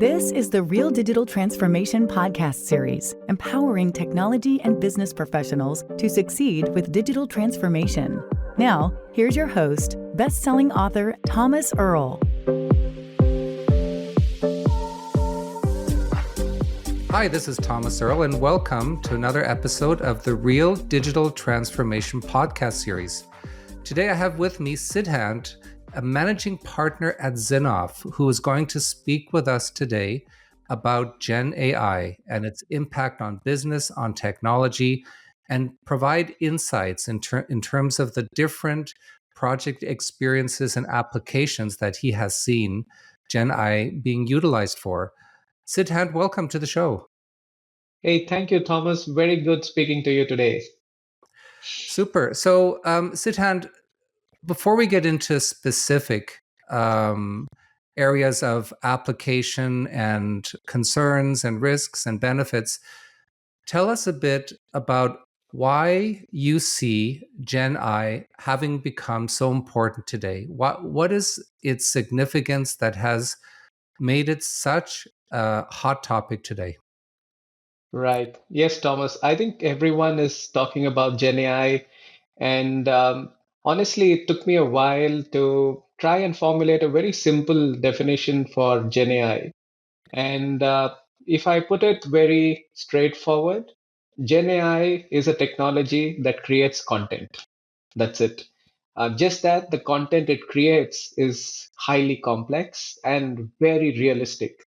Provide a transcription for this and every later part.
This is the Real Digital Transformation podcast series, empowering technology and business professionals to succeed with digital transformation. Now, here's your host, best-selling author Thomas Earl. Hi, this is Thomas Earl, and welcome to another episode of the Real Digital Transformation podcast series. Today I have with me Sidhant, a managing partner at Zinnov, who is going to speak with us today about GenAI and its impact on business, on technology, and provide insights in terms of the different project experiences and applications that he has seen GenAI being utilized for. Sidhant, welcome to the show. Hey, thank you, Thomas. Very good speaking to you today. Super. So, Sidhant, before we get into specific areas of application and concerns and risks and benefits, tell us a bit about why you see GenAI having become so important today. What is its significance that has made it such a hot topic today? Right. Yes, Thomas. I think everyone is talking about GenAI, and honestly, it took me a while to try and formulate a very simple definition for GenAI. And if I put it very straightforward, GenAI is a technology that creates content. That's it. Just that the content it creates is highly complex and very realistic.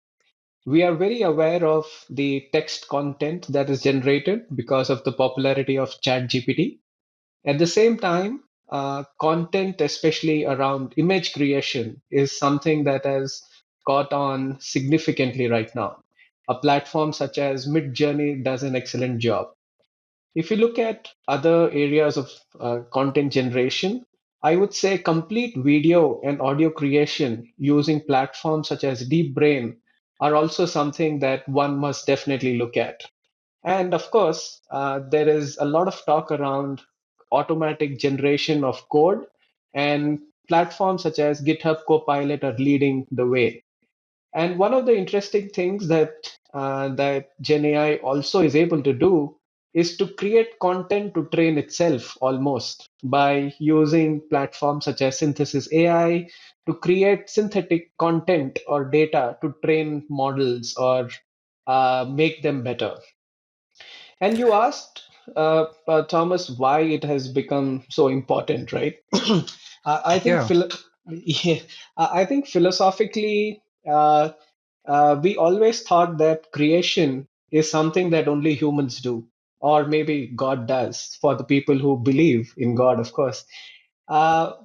We are very aware of the text content that is generated because of the popularity of ChatGPT. At the same time, content, especially around image creation, is something that has caught on significantly right now. A platform such as Midjourney does an excellent job. If you look at other areas of content generation, I would say complete video and audio creation using platforms such as Deep Brain are also something that one must definitely look at. And of course, there is a lot of talk around automatic generation of code, and platforms such as GitHub Copilot are leading the way. And one of the interesting things that GenAI also is able to do is to create content to train itself almost by using platforms such as Synthesis AI to create synthetic content or data to train models or make them better. And you asked, Thomas, why it has become so important, right? I think Yeah. yeah, I think philosophically, we always thought that creation is something that only humans do, or maybe God does, for the people who believe in God, of course.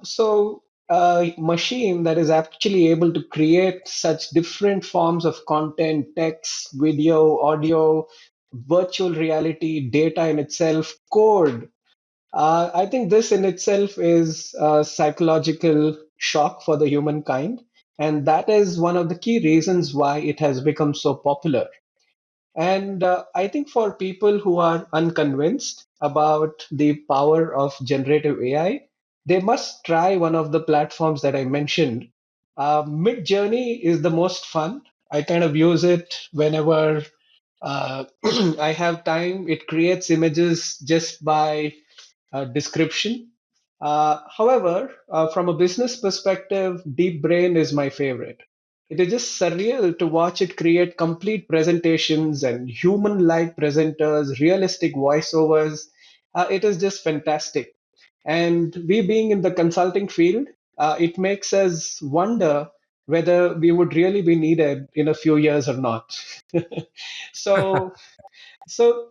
So a machine that is actually able to create such different forms of content, text, video, audio, virtual reality, data in itself, code. I think this in itself is a psychological shock for the humankind. And that is one of the key reasons why it has become so popular. And I think for people who are unconvinced about the power of generative AI, they must try one of the platforms that I mentioned. Midjourney is the most fun. I kind of use it whenever I have time. It creates images just by description. However, from a business perspective, Deep Brain is my favorite. It is just surreal to watch it create complete presentations and human like presenters, realistic voiceovers. It is just fantastic. And we being in the consulting field, it makes us wonder whether we would really be needed in a few years or not. so so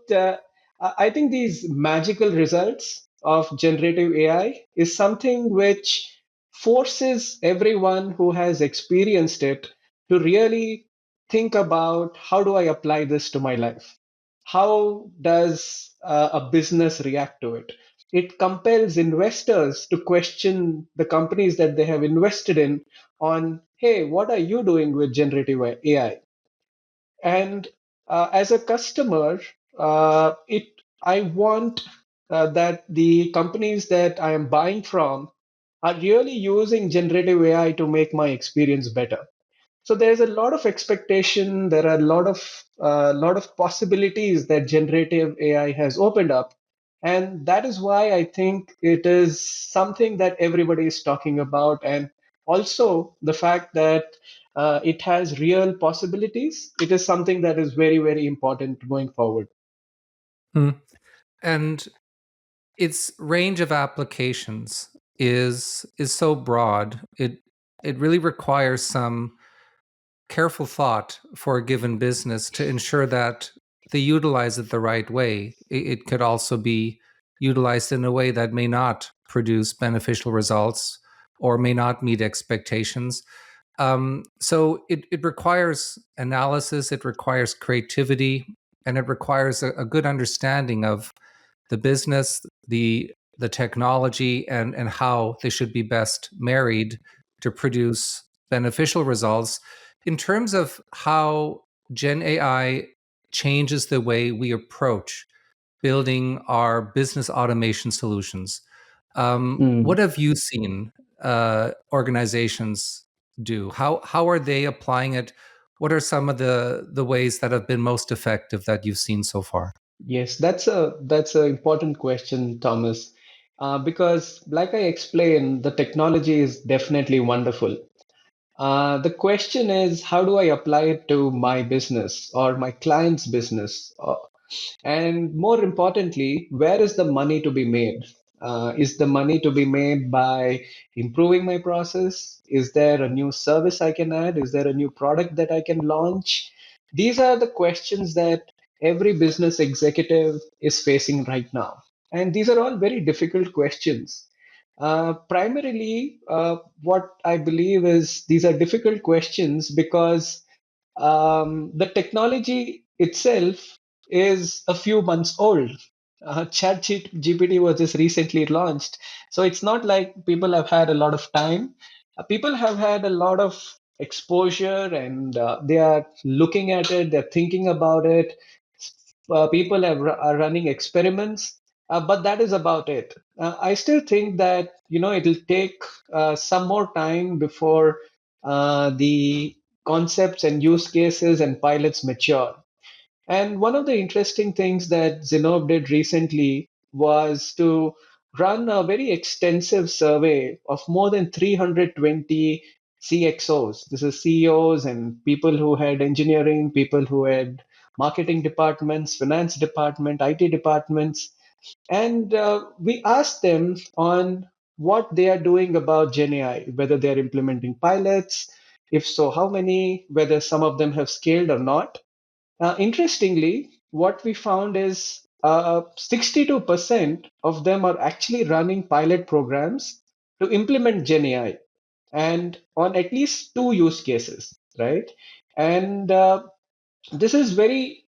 I think these magical results of generative AI is something which forces everyone who has experienced it to really think about how do I apply this to my life? How does a business react to it? It compels investors to question the companies that they have invested in on, hey, what are you doing with generative AI? And as a customer, it I want that the companies that I am buying from are really using generative AI to make my experience better. So there's a lot of expectation. There are a lot of possibilities that generative AI has opened up, and that is why I think it is something that everybody is talking about. And also the fact that it has real possibilities. It is something that is very, very important going forward. Hmm. And its range of applications is so broad. It really requires some careful thought for a given business to ensure that they utilize it the right way. It could also be utilized in a way that may not produce beneficial results or may not meet expectations. So it requires analysis, it requires creativity, and it requires a good understanding of the business, the technology, and how they should be best married to produce beneficial results. In terms of how Gen AI changes the way we approach building our business automation solutions, what have you seen organizations do? How are they applying it? What are some of the ways that have been most effective that you've seen so far? Yes, that's a important question, Thomas, because like I explained, the technology is definitely wonderful. The question is, how do I apply it to my business or my client's business? And more importantly, where is the money to be made? Is the money to be made by improving my process? Is there a new service I can add? Is there a new product that I can launch? These are the questions that every business executive is facing right now. And these are all very difficult questions. Primarily, what I believe is these are difficult questions because the technology itself is a few months old. GPT was just recently launched, so it's not like people have had a lot of time. People have had a lot of exposure, and they are looking at it. They're thinking about it. People are running experiments, but that is about it. I still think that it'll take some more time before the concepts and use cases and pilots mature. And one of the interesting things that Zinnov did recently was to run a very extensive survey of more than 320 CXOs. This is CEOs and people who had engineering, people who had marketing departments, finance department, IT departments. And we asked them on what they are doing about GenAI, whether they're implementing pilots, if so, how many, whether some of them have scaled or not. Interestingly, what we found is 62% of them are actually running pilot programs to implement GenAI and on at least two use cases, right? And this is very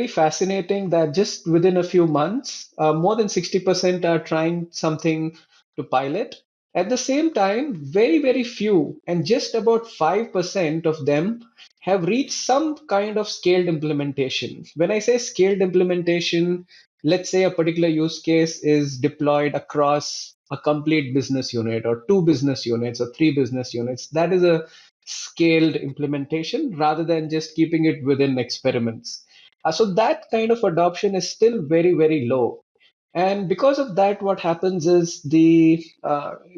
fascinating that just within a few months, more than 60% are trying something to pilot. At the same time, very, very few, and just about 5% of them have reached some kind of scaled implementation. When I say scaled implementation, let's say a particular use case is deployed across a complete business unit or two business units or three business units. That is a scaled implementation rather than just keeping it within experiments. So that kind of adoption is still very, very low. And because of that, what happens is the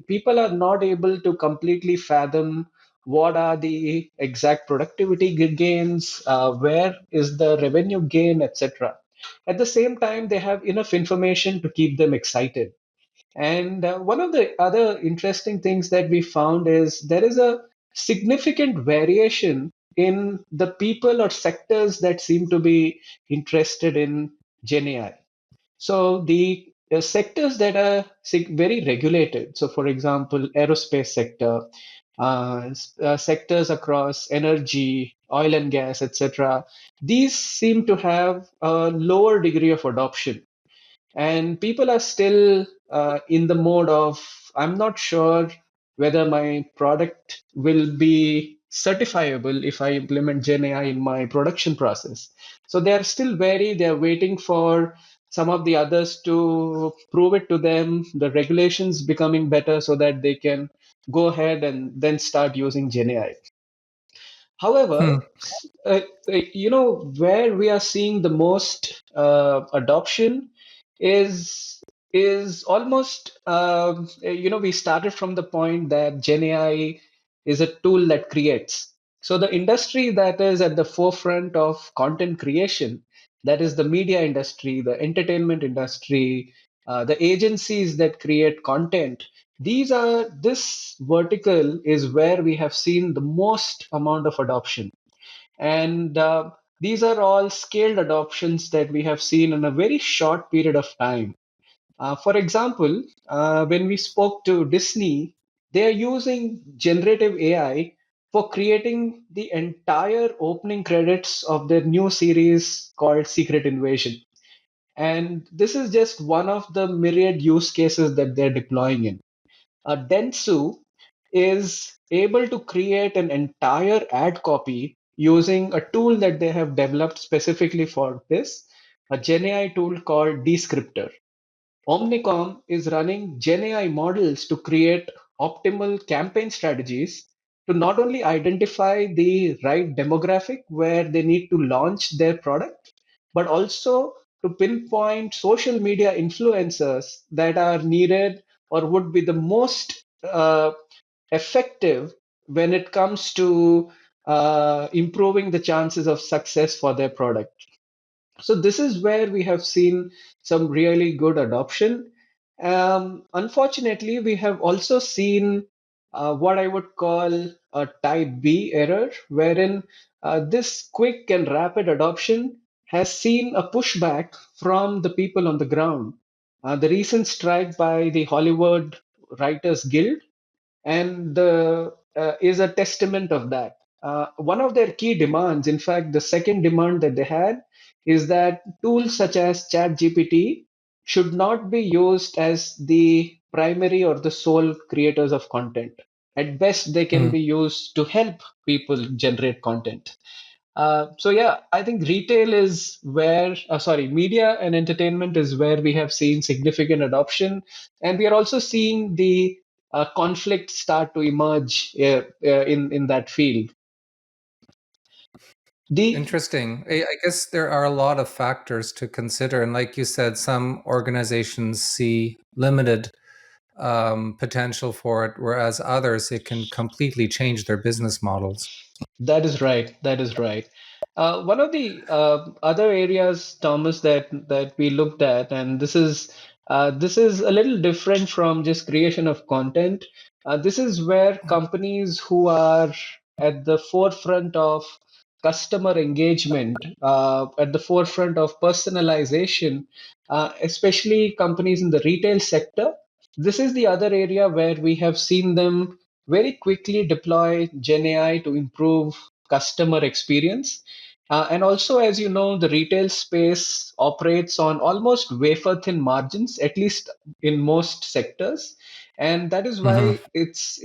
people are not able to completely fathom what are the exact productivity gains, where is the revenue gain, etc. At the same time, they have enough information to keep them excited. And one of the other interesting things that we found is there is a significant variation in the people or sectors that seem to be interested in GenAI. So the sectors that are very regulated, so for example, aerospace sector, sectors across energy, oil and gas, etc., these seem to have a lower degree of adoption, and people are still in the mode of, I'm not sure whether my product will be certifiable if I implement Gen AI in my production process. So they're still wary, they're waiting for some of the others to prove it to them, the regulations becoming better so that they can go ahead and then start using Gen AI. However, Hmm. where we are seeing the most adoption is almost we started from the point that Gen AI is a tool that creates. So the industry that is at the forefront of content creation, that is the media industry, the entertainment industry, the agencies that create content. This vertical is where we have seen the most amount of adoption. And these are all scaled adoptions that we have seen in a very short period of time. For example, when we spoke to Disney, they are using generative AI for creating the entire opening credits of their new series called Secret Invasion. And this is just one of the myriad use cases that they're deploying in. Dentsu is able to create an entire ad copy using a tool that they have developed specifically for this, a GenAI tool called Descriptor. Omnicom is running GenAI models to create optimal campaign strategies to not only identify the right demographic where they need to launch their product, but also to pinpoint social media influencers that are needed or would be the most effective when it comes to improving the chances of success for their product. So this is where we have seen some really good adoption. Unfortunately, we have also seen what I would call a type B error, wherein this quick and rapid adoption has seen a pushback from the people on the ground. The recent strike by the Hollywood Writers Guild and is a testament of that. One of their key demands, in fact, the second demand that they had, is that tools such as ChatGPT should not be used as the primary or the sole creators of content. At best, they can Hmm. be used to help people generate content. So yeah, I think retail is where, sorry, media and entertainment is where we have seen significant adoption, and we are also seeing the conflict start to emerge in that field. The Interesting. I guess there are a lot of factors to consider. And like you said, some organizations see limited potential for it, whereas others, it can completely change their business models. That is right. That is right. One of the other areas, Thomas, that we looked at, and this is a little different from just creation of content. This is where companies who are at the forefront of customer engagement, at the forefront of personalization, especially companies in the retail sector. This is the other area where we have seen them very quickly deploy GenAI to improve customer experience. And also, as you know, the retail space operates on almost wafer thin margins, at least in most sectors. And that is Hmm. why it's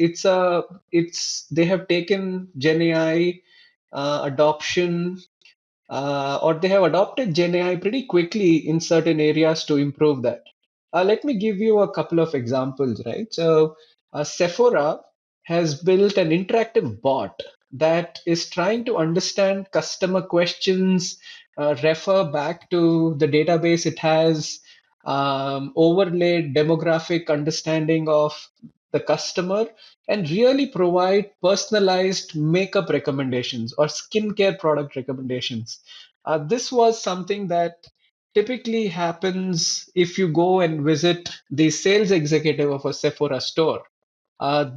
they have taken GenAI adoption or they have adopted GenAI pretty quickly in certain areas to improve that. Let me give you a couple of examples, right? So, Sephora has built an interactive bot that is trying to understand customer questions, refer back to the database it has, overlay demographic understanding of the customer, and really provide personalized makeup recommendations or skincare product recommendations. This was something that typically happens if you go and visit the sales executive of a Sephora store.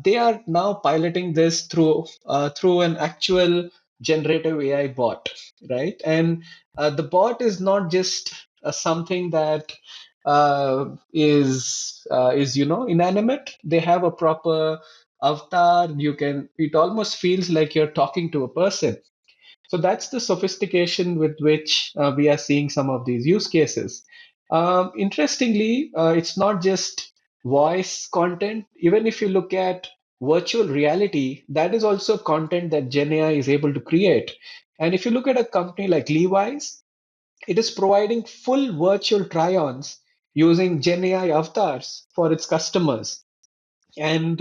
They are now piloting this through an actual generative AI bot, right? And the bot is not just something that is inanimate. They have a proper avatar. You can it almost feels like you're talking to a person. So that's the sophistication with which we are seeing some of these use cases. Interestingly, it's not just voice content. Even if you look at virtual reality, that is also content that GenAI is able to create. And if you look at a company like Levi's, it is providing full virtual try-ons using GenAI avatars for its customers. And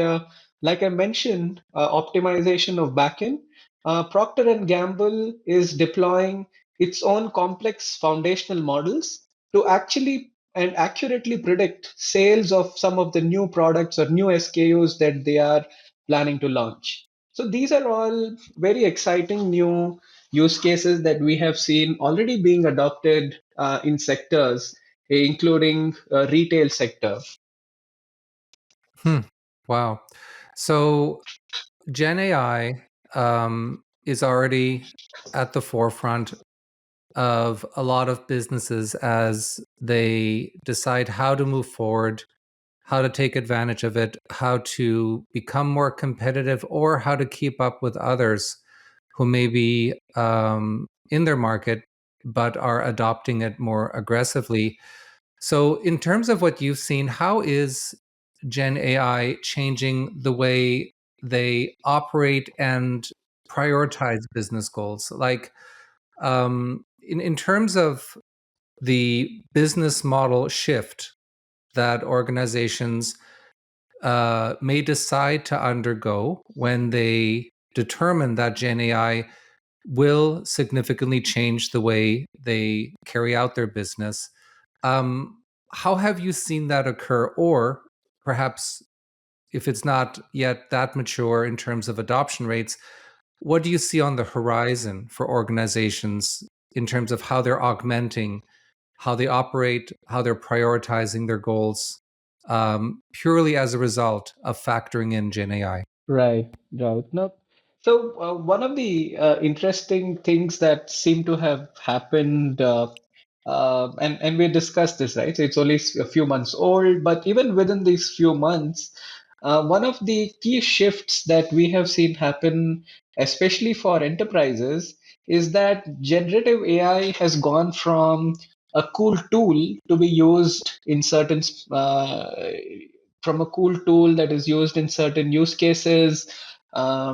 like I mentioned, optimization of backend. Procter and Gamble is deploying its own complex foundational models to actually and accurately predict sales of some of the new products or new SKUs that they are planning to launch. So these are all very exciting new use cases that we have seen already being adopted in sectors, including retail sector. Hmm. Wow. So Gen AI is already at the forefront of a lot of businesses as they decide how to move forward, how to take advantage of it, how to become more competitive, or how to keep up with others who may be in their market but are adopting it more aggressively. So, in terms of what you've seen, how is Gen AI changing the way they operate and prioritize business goals? Like, in terms of the business model shift that organizations may decide to undergo when they determine that Gen AI will significantly change the way they carry out their business. Um, how have you seen that occur? Or perhaps if it's not yet that mature in terms of adoption rates, what do you see on the horizon for organizations in terms of how they're augmenting, how they operate, how they're prioritizing their goals, purely as a result of factoring in Gen AI? Right, right. No. So one of the interesting things that seem to have happened, and we discussed this, right? So it's only a few months old, but even within these few months, one of the key shifts that we have seen happen, especially for enterprises, is that generative AI has gone from a cool tool to be used in certain from a cool tool that is used in certain use cases,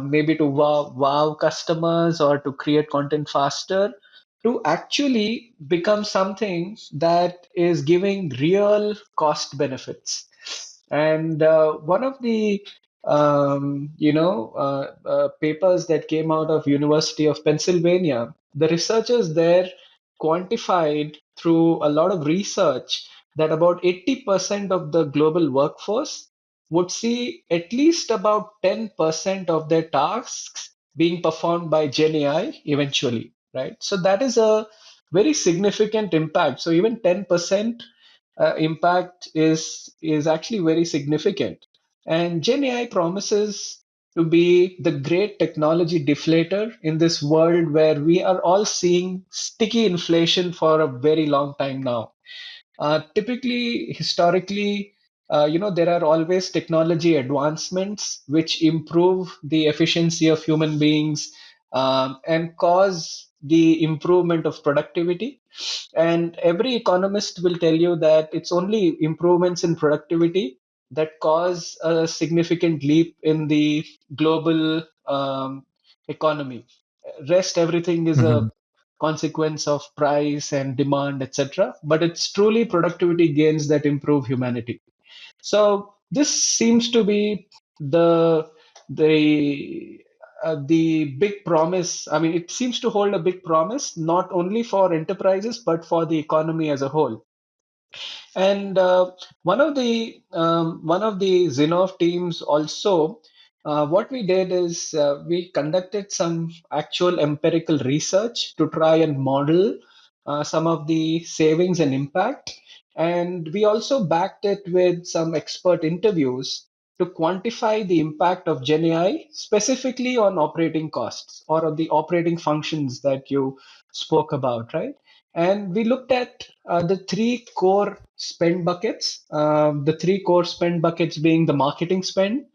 maybe to wow customers or to create content faster, to actually become something that is giving real cost benefits. And one of the papers that came out of University of Pennsylvania, the researchers there quantified through a lot of research that about 80% of the global workforce would see at least about 10% of their tasks being performed by Gen AI eventually, right? So that is a very significant impact. So even 10% impact is actually very significant. And Gen AI promises to be the great technology deflator in this world where we are all seeing sticky inflation for a very long time now. Typically, historically, there are always technology advancements which improve the efficiency of human beings and cause the improvement of productivity. And every economist will tell you that it's only improvements in productivity that cause a significant leap in the global economy. Rest, everything is a Mhm. consequence of price and demand, etc. But it's truly productivity gains that improve humanity. So this seems to be the the big promise. I mean, it seems to hold a big promise not only for enterprises but for the economy as a whole. And one of the Zinnov teams also, what we did is we conducted some actual empirical research to try and model some of the savings and impact, and we also backed it with some expert interviews to quantify the impact of Gen AI specifically on operating costs or on the operating functions that you spoke about, right? And we looked at the three core spend buckets, the three core spend buckets being the marketing spend,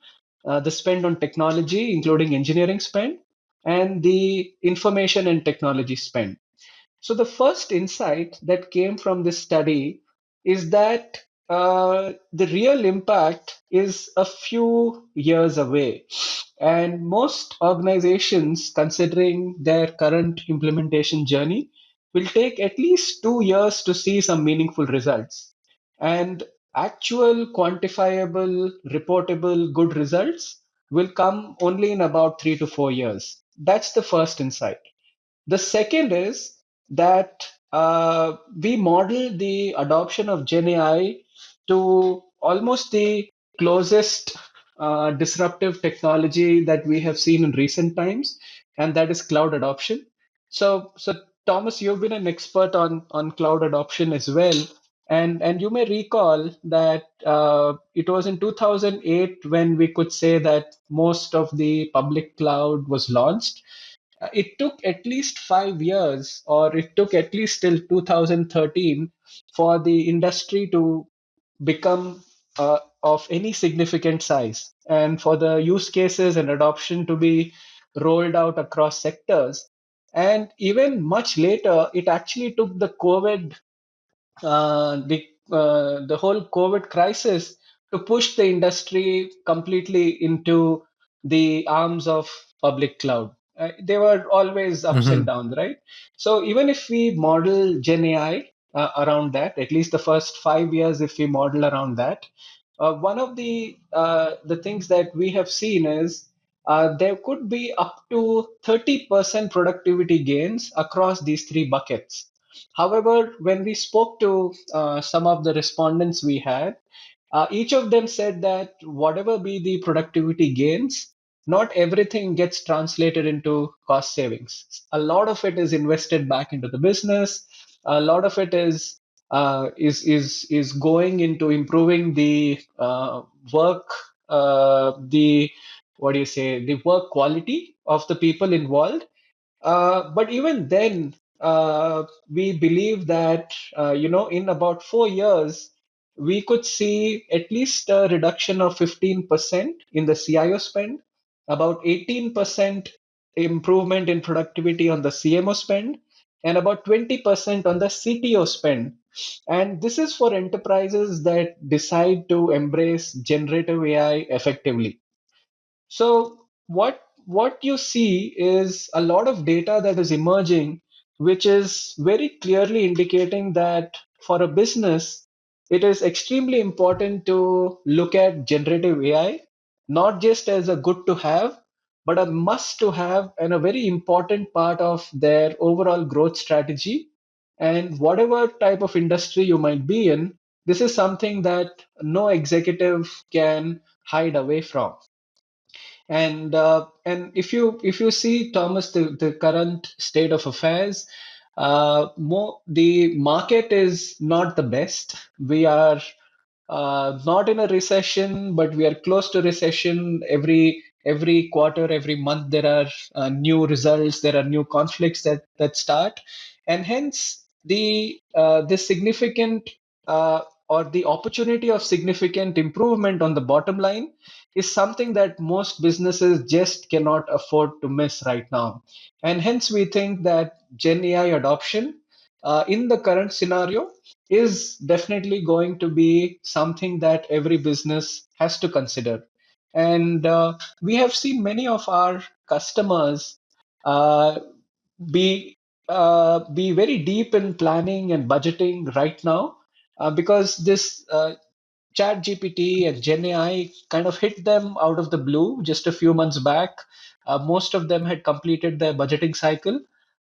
the spend on technology, including engineering spend, and the information and technology spend. So the first insight that came from this study is that the real impact is a few years away. And most organizations, considering their current implementation journey, will take at least 2 years to see some meaningful results. And actual quantifiable, reportable good results will come only in about 3 to 4 years. That's the first insight. The second is that we model the adoption of GenAI to almost the closest disruptive technology that we have seen in recent times, and that is cloud adoption. So Thomas, you've been an expert on cloud adoption as well, and you may recall that it was in 2008 when we could say that most of the public cloud was launched. It took at least 5 years, or it took at least till 2013 for the industry to become of any significant size and for the use cases and adoption to be rolled out across sectors. And even much later, it actually took the COVID the whole COVID crisis to push the industry completely into the arms of public cloud. They were always ups and Hmm. downs, right? So even if we model Gen AI around that, at least the first 5 years, if we model around that, one of the things that we have seen is there could be up to 30% productivity gains across these three buckets. However, when we spoke to some of the respondents we had, each of them said that whatever be the productivity gains, not everything gets translated into cost savings. A lot of it is invested back into the business. A lot of it is going into improving the work, the what do you say, the work quality of the people involved. But even then, we believe that in about 4 years, we could see at least a reduction of 15% in the CIO spend, about 18% improvement in productivity on the CMO spend, and about 20% on the CTO spend. And this is for enterprises that decide to embrace generative AI effectively. So what you see is a lot of data that is emerging, which is very clearly indicating that for a business, it is extremely important to look at generative AI, not just as a good to have, but a must to have and a very important part of their overall growth strategy. And whatever type of industry you might be in, this is something that no executive can hide away from. And if you see, Thomas, the current state of affairs, the market is not the best. We are not in a recession, but we are close to recession. Every quarter, every month, there are new results. There are new conflicts that start, and hence the significant or the opportunity of significant improvement on the bottom line is something that most businesses just cannot afford to miss right now. And hence, we think that Gen AI adoption in the current scenario is definitely going to be something that every business has to consider. And we have seen many of our customers uh, be very deep in planning and budgeting right now because this Chat GPT and GenAI kind of hit them out of the blue just a few months back. Most of them had completed their budgeting cycle.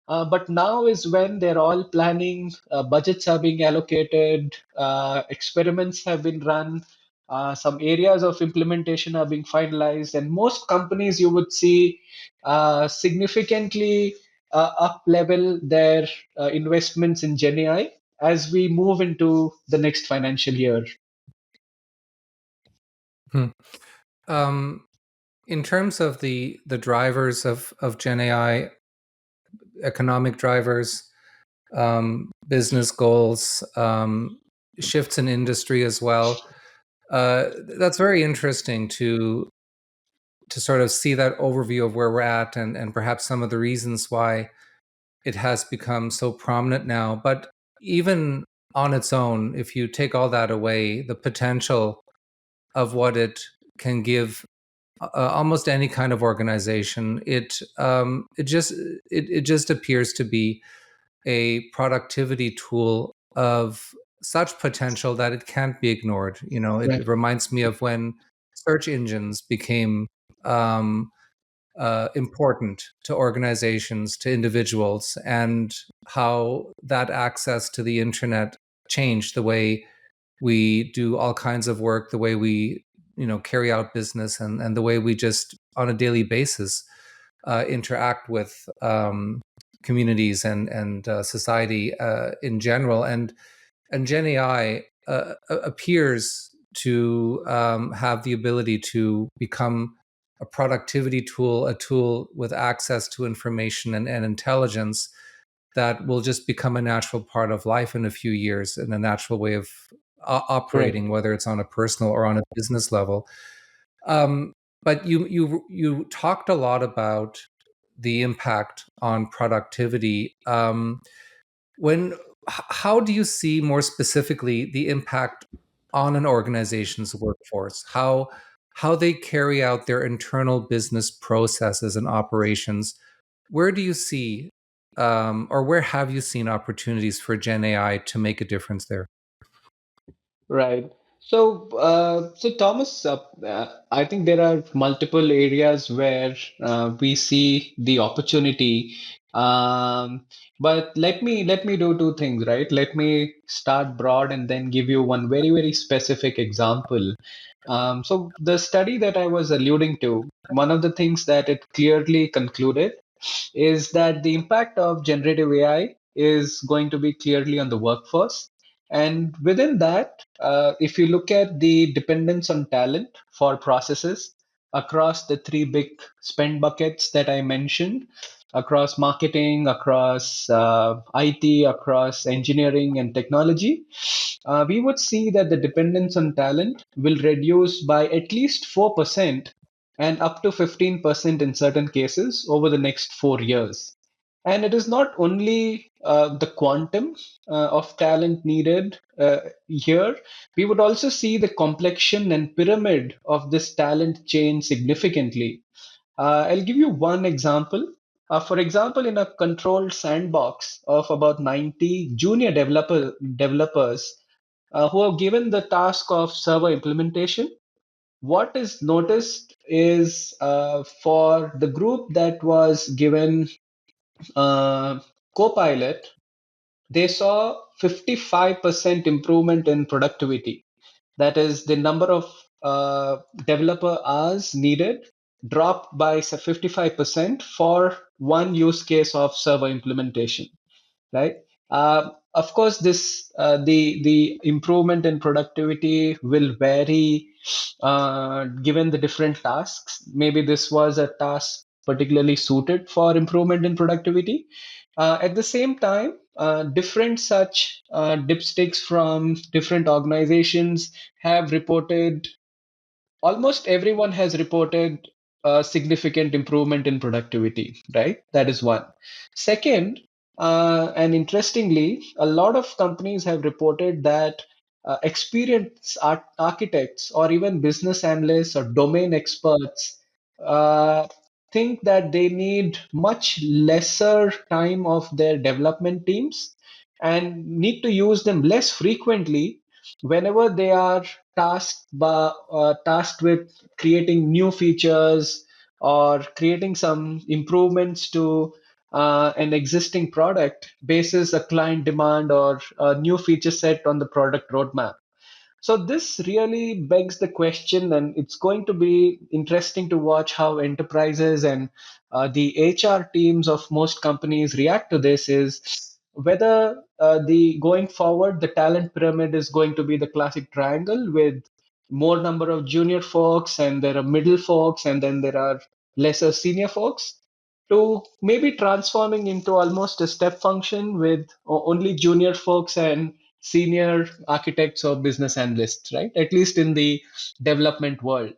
But now is when they're all planning, budgets are being allocated, experiments have been run, some areas of implementation are being finalized, and most companies you would see significantly up level their investments in GenAI as we move into the next financial year. Hmm. Um, in terms of the drivers of Gen AI, economic drivers, business goals, shifts in industry as well. That's very interesting to sort of see that overview of where we're at and perhaps some of the reasons why it has become so prominent now. But even on its own, if you take all that away, the potential of what it can give almost any kind of organization, it just appears to be a productivity tool of such potential that it can't be ignored. It Right. reminds me of when search engines became um, important to organizations, to individuals, and how that access to the internet changed the way we do all kinds of work, the way we carry out business, and the way we just on a daily basis interact with communities and society in general. And Gen AI appears to have the ability to become a productivity tool, a tool with access to information and intelligence that will just become a natural part of life in a few years, and a natural way of Right. operating, whether it's on a personal or on a business level. Um, but you talked a lot about the impact on productivity. When How do you see more specifically the impact on an organization's workforce? How they carry out their internal business processes and operations? Where do you see, or where have you seen opportunities for Gen AI to make a difference there? Right. So Thomas, I think there are multiple areas where we see the opportunity. Um, but let me do two things, right? Let me start broad and then give you one very specific example. So the study that I was alluding to, one of the things that it clearly concluded is that the impact of generative AI is going to be clearly on the workforce. And within that, if you look at the dependence on talent for processes across the three big spend buckets that I mentioned, across marketing, across IT, across engineering and technology, we would see that the dependence on talent will reduce by at least 4% and up to 15% in certain cases over the next 4 years. And it is not only the quantum of talent needed here, we would also see the complexion and pyramid of this talent change significantly. I'll give you one example. For example, in a controlled sandbox of about 90 junior developers who are given the task of server implementation, what is noticed is for the group that was given uh, Copilot, they saw 55% improvement in productivity. That is, the number of developer hours needed dropped by 55% for one use case of server implementation, right? Of course, this the improvement in productivity will vary given the different tasks. Maybe this was a task particularly suited for improvement in productivity. At the same time, different such dipsticks from different organizations have reported, almost everyone has reported a significant improvement in productivity, right? That is one. Second, and interestingly, a lot of companies have reported that experienced architects or even business analysts or domain experts uh, think that they need much lesser time of their development teams and need to use them less frequently whenever they are tasked with creating new features or creating some improvements to an existing product basis a client demand or a new feature set on the product roadmap. So this really begs the question, and it's going to be interesting to watch how enterprises and the HR teams of most companies react to this. Is whether the going forward the talent pyramid is going to be the classic triangle with more number of junior folks, and there are middle folks, and then there are lesser senior folks, to maybe transforming into almost a step function with only junior folks and senior architects or business analysts, right? At least in the development world.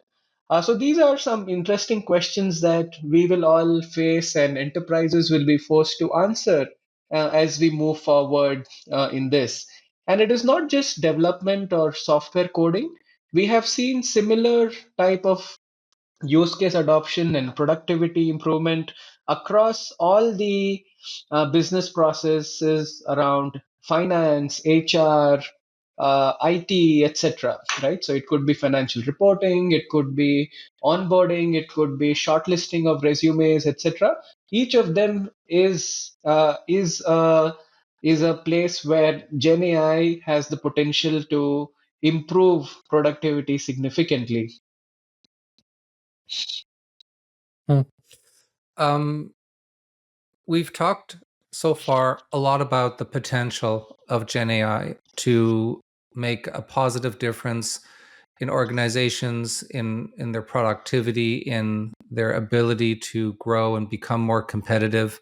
So these are some interesting questions that we will all face and enterprises will be forced to answer as we move forward in this. And it is not just development or software coding. We have seen similar type of use case adoption and productivity improvement across all the business processes around finance, HR, IT, etc. Right? So it could be financial reporting, it could be onboarding, it could be shortlisting of resumes, etc. Each of them is a place where Gen AI has the potential to improve productivity significantly. Hmm. Um, we've talked so far a lot about the potential of Gen AI to make a positive difference in organizations, in their productivity, in their ability to grow and become more competitive.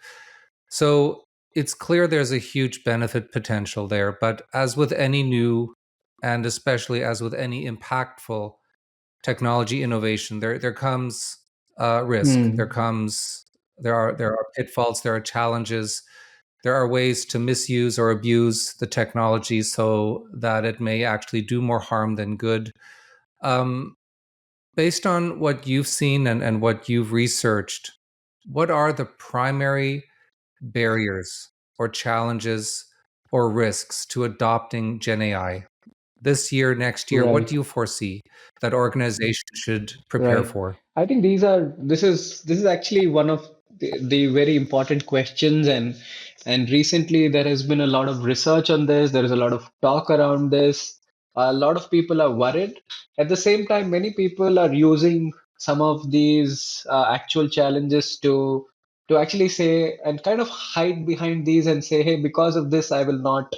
So it's clear there's a huge benefit potential there. But as with any new, and especially as with any impactful technology innovation, there comes risk. Hmm. There are pitfalls. There are challenges. There are ways to misuse or abuse the technology so that it may actually do more harm than good. Um, Based on what you've seen and what you've researched, what are the primary barriers or challenges or risks to adopting Gen AI this year, next year? What Right. do you foresee that organizations should prepare Right. for? I think this is actually one of the very important questions, and recently there has been a lot of research on this. There is a lot of talk around this. A lot of people are worried. At the same time, many people are using some of these actual challenges to actually say and kind of hide behind these and say, hey, because of this, I will not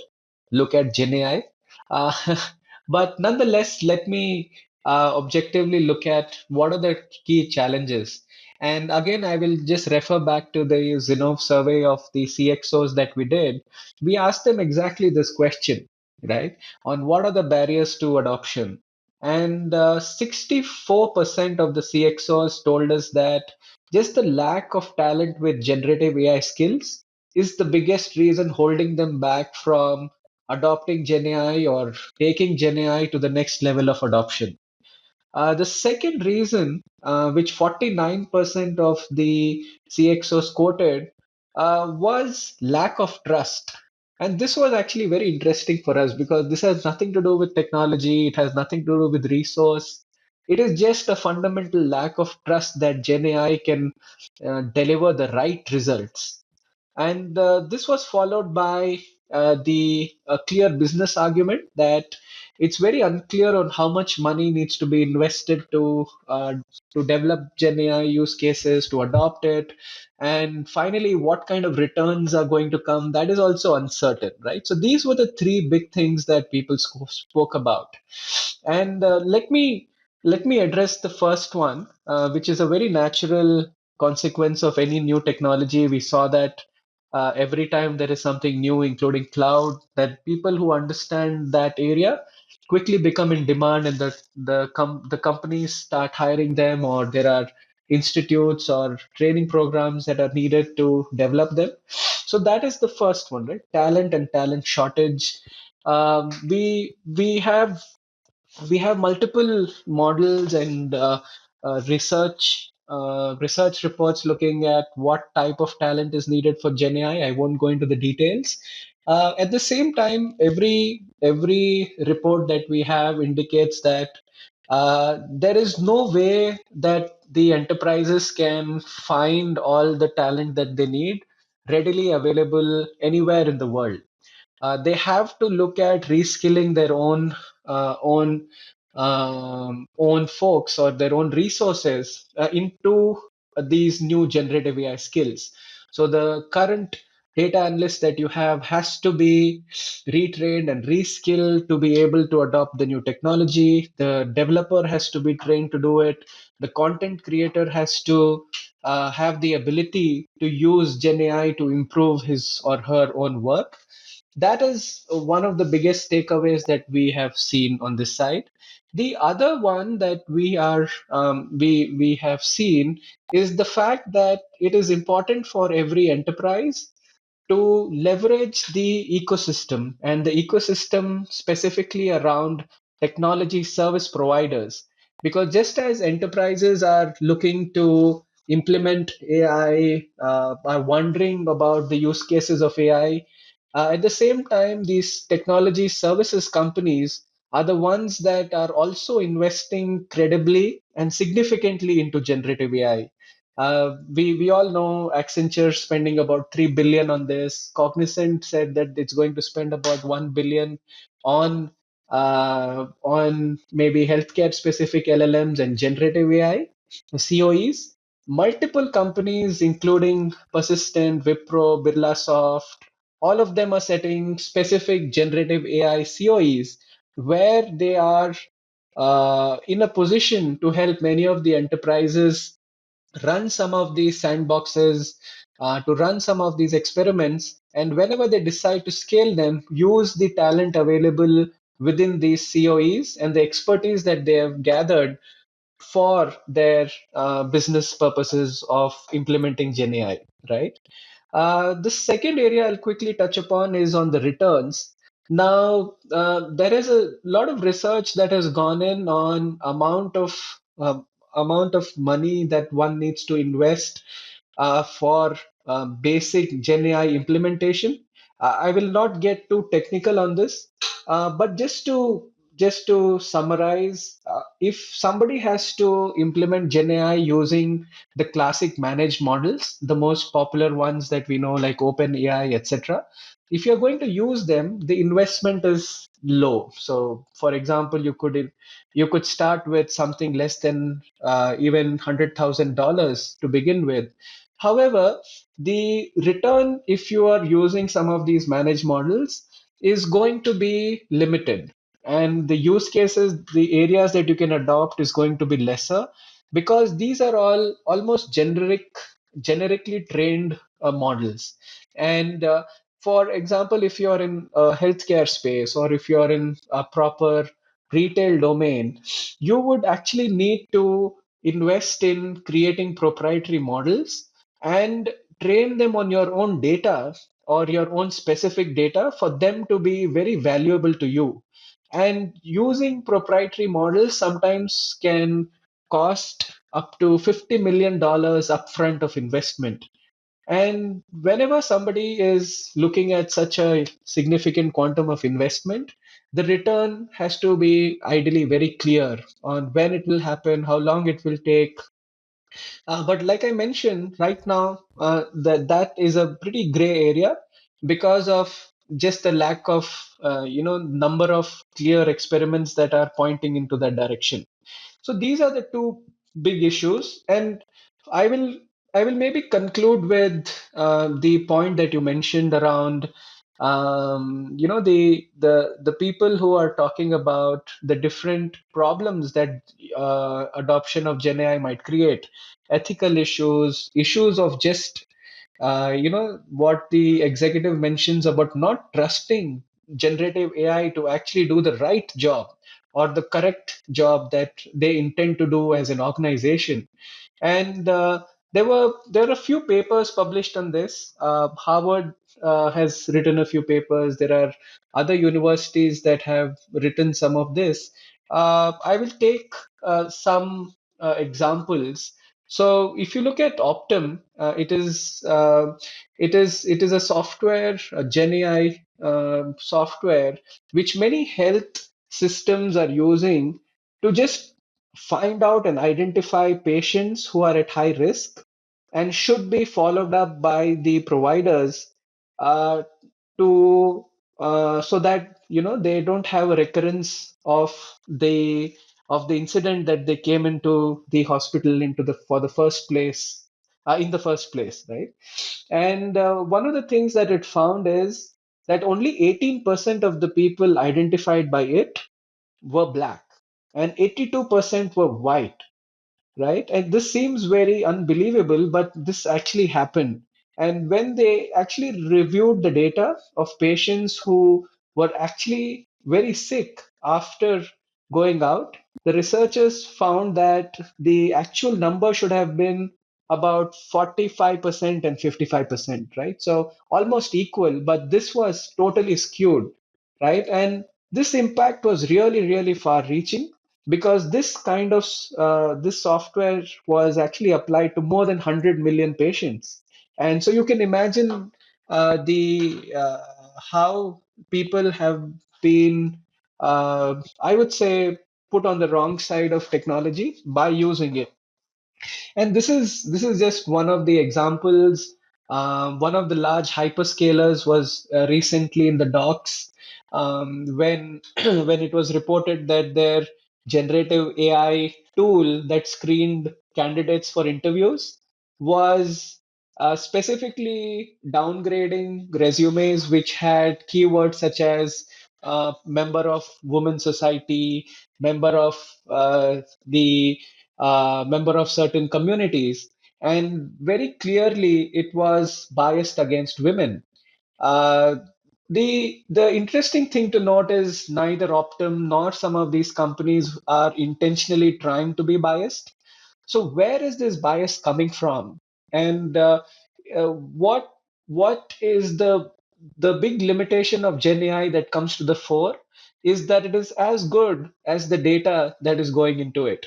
look at Gen AI. Uh, but nonetheless, let me objectively look at what are the key challenges. And again, I will just refer back to the Zinnov survey of the CXOs that we did. We asked them exactly this question, right? On what are the barriers to adoption? And 64% of the CXOs told us that just the lack of talent with generative AI skills is the biggest reason holding them back from adopting Gen AI or taking Gen AI to the next level of adoption. The second reason, which 49% of the CXOs quoted, was lack of trust. And this was actually very interesting for us because this has nothing to do with technology, it has nothing to do with resource. It is just a fundamental lack of trust that Gen AI can deliver the right results. And this was followed by the clear business argument that it's very unclear on how much money needs to be invested to develop Gen AI use cases, to adopt it, and finally, what kind of returns are going to come. That is also uncertain, right? So these were the three big things that people spoke about. And let me address the first one, which is a very natural consequence of any new technology. We saw that every time there is something new, including cloud, that people who understand that area quickly become in demand, and the companies start hiring them, or there are institutes or training programs that are needed to develop them. So that is the first one, right? Talent and talent shortage. We have multiple models and research reports looking at what type of talent is needed for Gen AI. I won't go into the details. At the same time, every report that we have indicates that there is no way that the enterprises can find all the talent that they need readily available anywhere in the world. They have to look at reskilling their own folks or their own resources into these new generative AI skills. So the current data analyst that you have has to be retrained and reskilled to be able to adopt the new technology. The developer has to be trained to do it. The content creator has to have the ability to use Gen AI to improve his or her own work. That is one of the biggest takeaways that we have seen on this side. The other one that we have seen is the fact that it is important for every enterprise to leverage the ecosystem, and the ecosystem specifically around technology service providers. Because just as enterprises are looking to implement AI, are wondering about the use cases of AI, At the same time, these technology services companies are the ones that are also investing credibly and significantly into generative AI. We all know Accenture spending about 3 billion on this. Cognizant said that it's going to spend about 1 billion on maybe healthcare specific LLMs and generative AI COEs. Multiple companies, including Persistent, Wipro, Birlasoft, all of them are setting specific generative AI COEs where they are in a position to help many of the enterprises run some of these sandboxes, to run some of these experiments. And whenever they decide to scale them, use the talent available within these COEs and the expertise that they have gathered for their business purposes of implementing GenAI, right? The second area I'll quickly touch upon is on the returns. Now, there is a lot of research that has gone in on amount of money that one needs to invest for basic Gen AI implementation. I will not get too technical on this, but just to summarize, if somebody has to implement Gen AI using the classic managed models, the most popular ones that we know, like OpenAI, etc. If you're going to use them, the investment is low. So, for example, you could start with something less than even $100,000 to begin with. However, the return, if you are using some of these managed models, is going to be limited, and the use cases, the areas that you can adopt is going to be lesser because these are all almost generically trained models. And for example, if you're in a healthcare space or if you're in a proper retail domain, you would actually need to invest in creating proprietary models and train them on your own data or your own specific data for them to be very valuable to you. And using proprietary models sometimes can cost up to $50 million upfront of investment. And whenever somebody is looking at such a significant quantum of investment, the return has to be ideally very clear on when it will happen, how long it will take. But like I mentioned, right now, that is a pretty gray area because of just the lack of, number of clear experiments that are pointing into that direction. So these are the two big issues, and I will I will maybe conclude with the point that you mentioned around the people who are talking about the different problems that adoption of Gen AI might create, ethical issues of just what the executive mentions about not trusting generative AI to actually do the right job or the correct job that they intend to do as an organization. And there are a few papers published on this. Harvard has written a few papers. There are other universities that have written some of this. I will take some examples. So if you look at Optum, it is a software, a Gen AI software, which many health systems are using to just find out and identify patients who are at high risk and should be followed up by the providers uh, to so that they don't have a recurrence of the incident that they came into the hospital into the for the first place in the first place, right? And one of the things that it found is that only 18% of the people identified by it were black and 82% were white, right? And this seems very unbelievable, but this actually happened. And when they actually reviewed the data of patients who were actually very sick after going out, the researchers found that the actual number should have been about 45% and 55%, right? So almost equal, but this was totally skewed, right? And this impact was really, really far reaching because this software was actually applied to more than 100 million patients. And so you can imagine how people have been, I would say, put on the wrong side of technology by using it. And this is just one of the examples. One of the large hyperscalers was recently in the docks when when it was reported that their generative AI tool that screened candidates for interviews was specifically downgrading resumes which had keywords such as member of women's society, member of the member of certain communities, and very clearly it was biased against women. Uh, the interesting thing to note is neither Optum nor some of these companies are intentionally trying to be biased. So where is this bias coming from? And what is the big limitation of Gen AI that comes to the fore is that it is as good as the data that is going into it.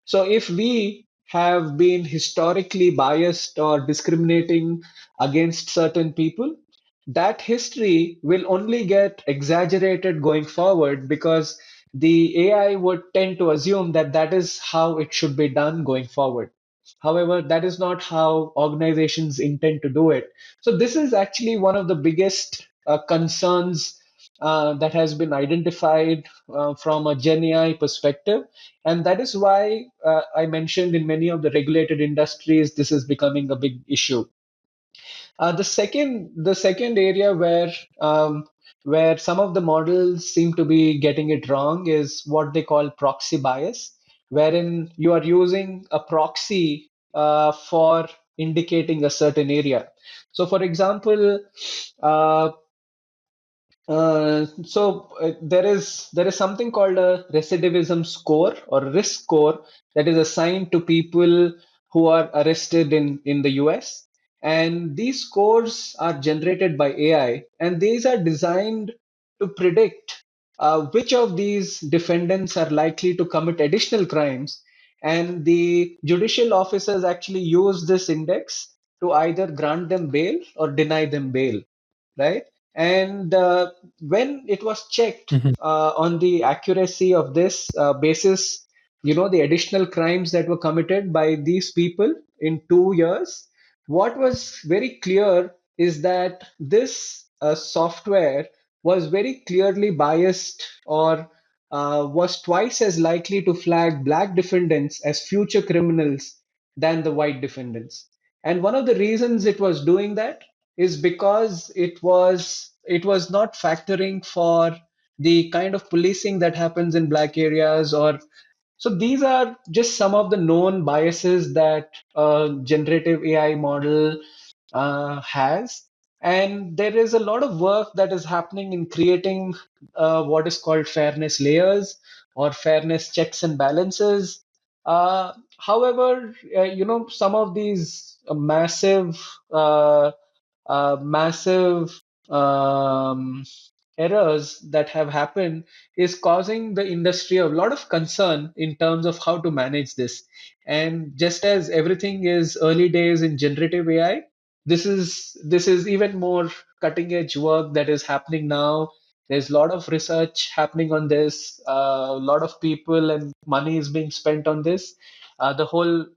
So if we have been historically biased or discriminating against certain people, that history will only get exaggerated going forward because the AI would tend to assume that that is how it should be done going forward. However, that is not how organizations intend to do it. So, this is actually one of the biggest concerns that has been identified from a Gen AI perspective. And that is why I mentioned in many of the regulated industries, this is becoming a big issue. The second area where some of the models seem to be getting it wrong is what they call proxy bias, wherein you are using a proxy for indicating a certain area. So, for example, uh, there is something called a recidivism score or risk score that is assigned to people who are arrested in the US. And these scores are generated by AI, and these are designed to predict which of these defendants are likely to commit additional crimes. And the judicial officers actually use this index to either grant them bail or deny them bail, right? And when it was checked Mhm. on the accuracy of this basis, the additional crimes that were committed by these people in 2 years, what was very clear is that this software was very clearly biased or was twice as likely to flag black defendants as future criminals than the white defendants. And one of the reasons it was doing that is because it was not factoring for the kind of policing that happens in black areas. Or so these are just some of the known biases that generative AI model has. And there is a lot of work that is happening in creating what is called fairness layers or fairness checks and balances. However, some of these massive um, errors that have happened is causing the industry a lot of concern in terms of how to manage this. And just as everything is early days in generative AI, this is even more cutting edge work that is happening now. There's a lot of research happening on this. A lot of people and money is being spent on this. The whole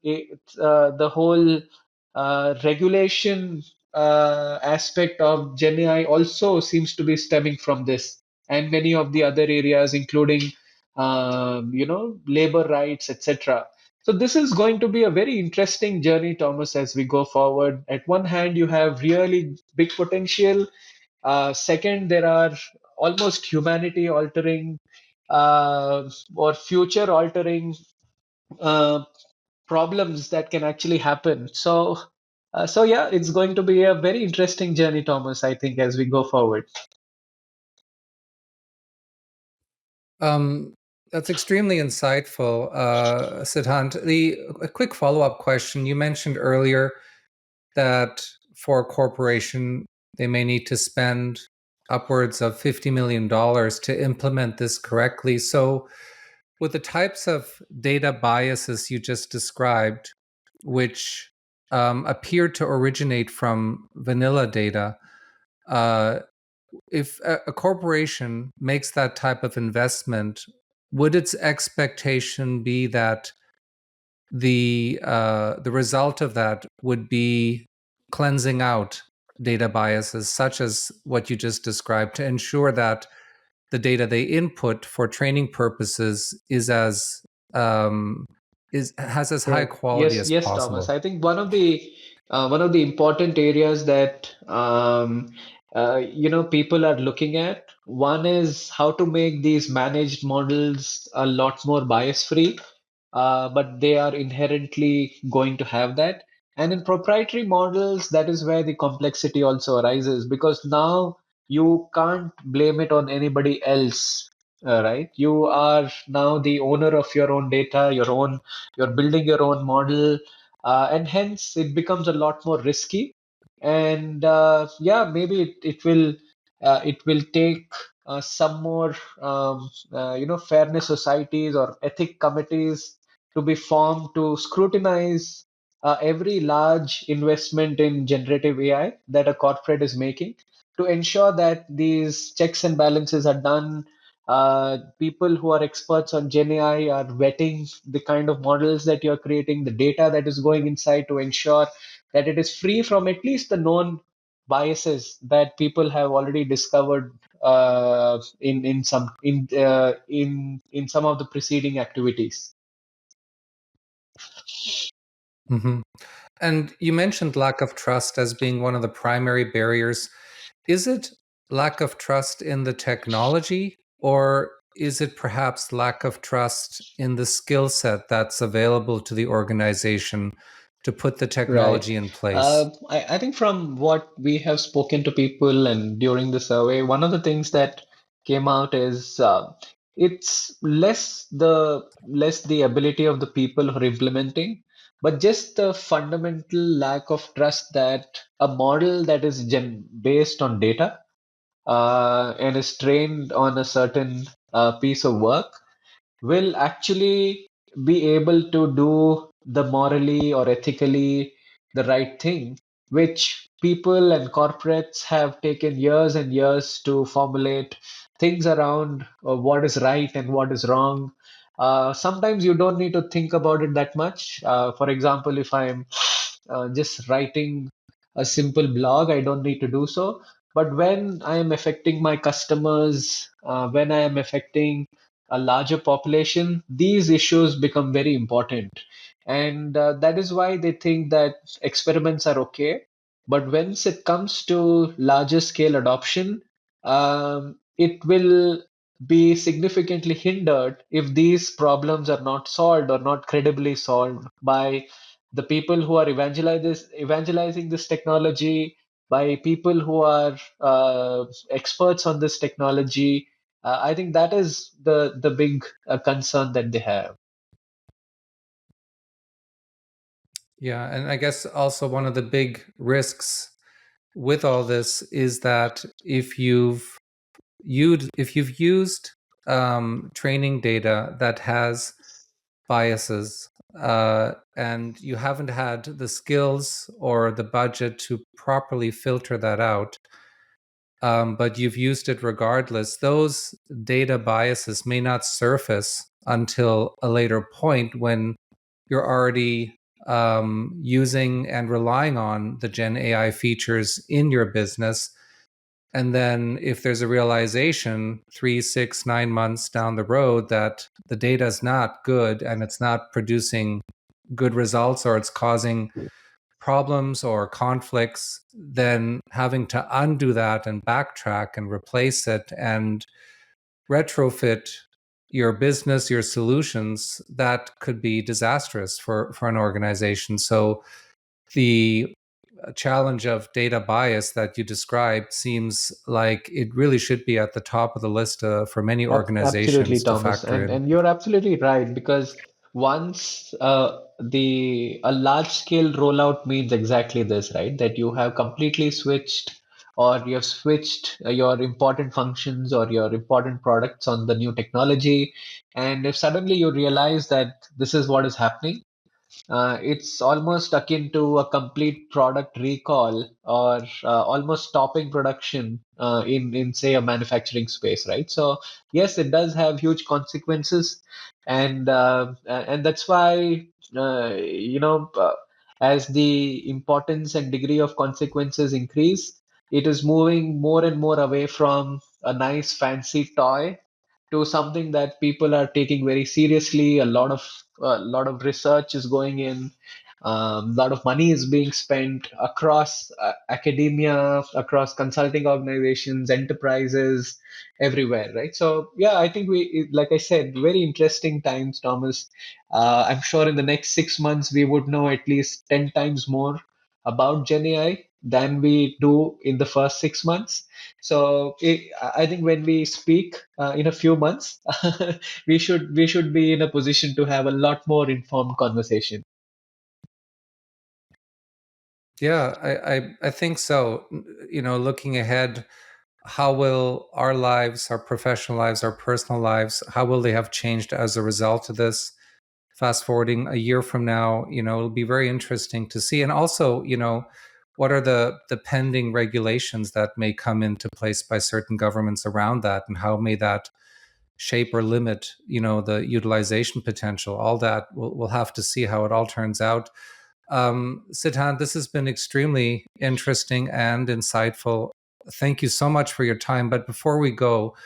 regulation aspect of Gen AI also seems to be stemming from this, and many of the other areas, including labor rights, etc. So this is going to be a very interesting journey, Thomas, as we go forward. At one hand, you have really big potential. Second, there are almost humanity altering or future altering uh, problems that can actually happen. So yeah, it's going to be a very interesting journey, Thomas, I think, as we go forward. Um, that's extremely insightful, Sidhant. A quick follow-up question. You mentioned earlier that for a corporation, they may need to spend upwards of $50 million to implement this correctly. So, with the types of data biases you just described, which appear to originate from vanilla data, uh, if a corporation makes that type of investment, would its expectation be that the result of that would be cleansing out data biases such as what you just described to ensure that the data they input for training purposes um, has as high Right. quality Yes, as yes, Thomas. possible? I think one of the important areas that people are looking at, one is how to make these managed models a lot more bias free, but they are inherently going to have that. And in proprietary models, that is where the complexity also arises because now you can't blame it on anybody else, right? You are now the owner of your own data, you're building your own model, and hence it becomes a lot more risky. And yeah, maybe it will take some more fairness societies or ethic committees to be formed to scrutinize every large investment in generative AI that a corporate is making to ensure that these checks and balances are done. People who are experts on Gen AI are vetting the kind of models that you're creating, the data that is going inside to ensure that it is free from at least the known biases that people have already discovered in some of the preceding activities. Hmm. And you mentioned lack of trust as being one of the primary barriers. Is it lack of trust in the technology, or is it perhaps lack of trust in the skill set that's available to the organization to put the Right. technology in place? I think from what we have spoken to people and during the survey, one of the things that came out is it's less the ability of the people who are implementing, but just the fundamental lack of trust that a model that is based on data and is trained on a certain piece of work will actually be able to do the morally or ethically the right thing, which people and corporates have taken years and years to formulate things around what is right and what is wrong. Sometimes you don't need to think about it that much. For example, if I'm just writing a simple blog, I don't need to do so. But when I am affecting my customers, when I am affecting a larger population, these issues become very important. And that is why they think that experiments are okay. But once it comes to larger scale adoption, it will be significantly hindered if these problems are not solved or not credibly solved by the people who are evangelizing this technology, by people who are experts on this technology. I think that is the big concern that they have. Yeah, and I guess also one of the big risks with all this is that if you've used training data that has biases, and you haven't had the skills or the budget to properly filter that out, but you've used it regardless, those data biases may not surface until a later point when you're already using and relying on the Gen AI features in your business. And then if there's a realization 3, 6, 9 months down the road that the data is not good and it's not producing good results, or it's causing problems or conflicts, then having to undo that and backtrack and replace it and retrofit your business, your solutions, that could be disastrous for an organization. So the challenge of data bias that you described seems like it really should be at the top of the list for many Absolutely, organizations to Thomas, factor and in. and you're absolutely right because once the a large scale rollout means exactly this, right? That you have completely switched or you have switched your important functions or your important products on the new technology, and if suddenly you realize that this is what is happening, It's almost akin to a complete product recall or almost stopping production in say a manufacturing space, right? So yes, it does have huge consequences, and that's why as the importance and degree of consequences increase, it is moving more and more away from a nice fancy toy to something that people are taking very seriously. A lot of research is going in. A lot of money is being spent across academia, across consulting organizations, enterprises, everywhere, right? So yeah, I think like I said, very interesting times, Thomas. I'm sure in the next 6 months we would know at least 10 times more about Gen AI than we do in the first 6 months. So I think when we speak in a few months, we should be in a position to have a lot more informed conversation. Yeah, I think so. Looking ahead, how will our lives, our professional lives, our personal lives, how will they have changed as a result of this? Fast forwarding a year from now, it'll be very interesting to see. And also, what are the pending regulations that may come into place by certain governments around that, and how may that shape or limit, the utilization potential? All that we'll have to see how it all turns out. Sidhant, this has been extremely interesting and insightful. Thank you so much for your time. But before we go,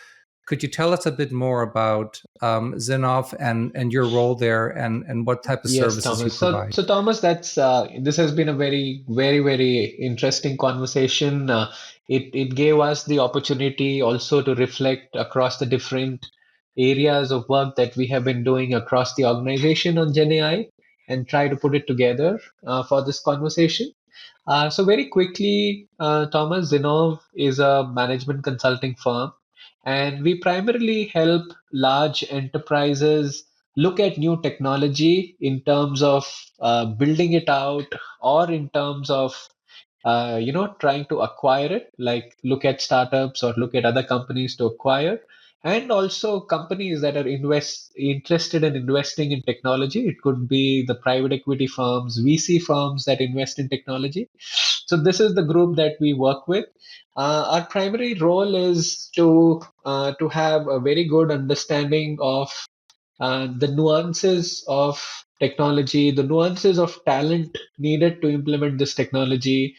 could you tell us a bit more about Zinnov and your role there, and what type of Yes, services you Thomas. So, provide? so Thomas, that's this has been a very, very, very interesting conversation. It gave us the opportunity also to reflect across the different areas of work that we have been doing across the organization on Gen AI and try to put it together for this conversation. So very quickly, Thomas, Zinnov is a management consulting firm, and we primarily help large enterprises look at new technology in terms of building it out or in terms of trying to acquire it, like look at startups or look at other companies to acquire, and also companies that are interested in investing in technology. It could be the private equity firms, VC firms that invest in technology. So this is the group that we work with. Our primary role is to have a very good understanding of the nuances of technology, the nuances of talent needed to implement this technology.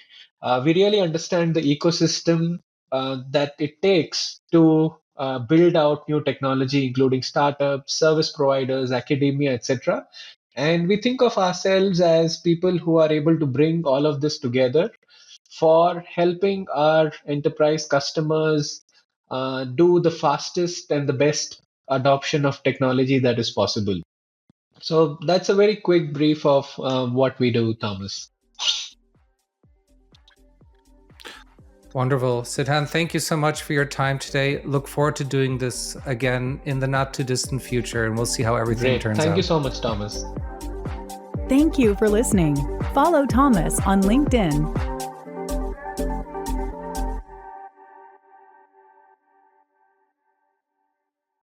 We really understand the ecosystem that it takes to build out new technology, including startups, service providers, academia, etc. And we think of ourselves as people who are able to bring all of this together for helping our enterprise customers do the fastest and the best adoption of technology that is possible. So that's a very quick brief of what we do, Thomas. Wonderful. Sidhant, thank you so much for your time today. Look forward to doing this again in the not too distant future, and we'll see how everything Great. turns Thank you out. so much, Thomas. Thank you for listening. Follow Thomas on LinkedIn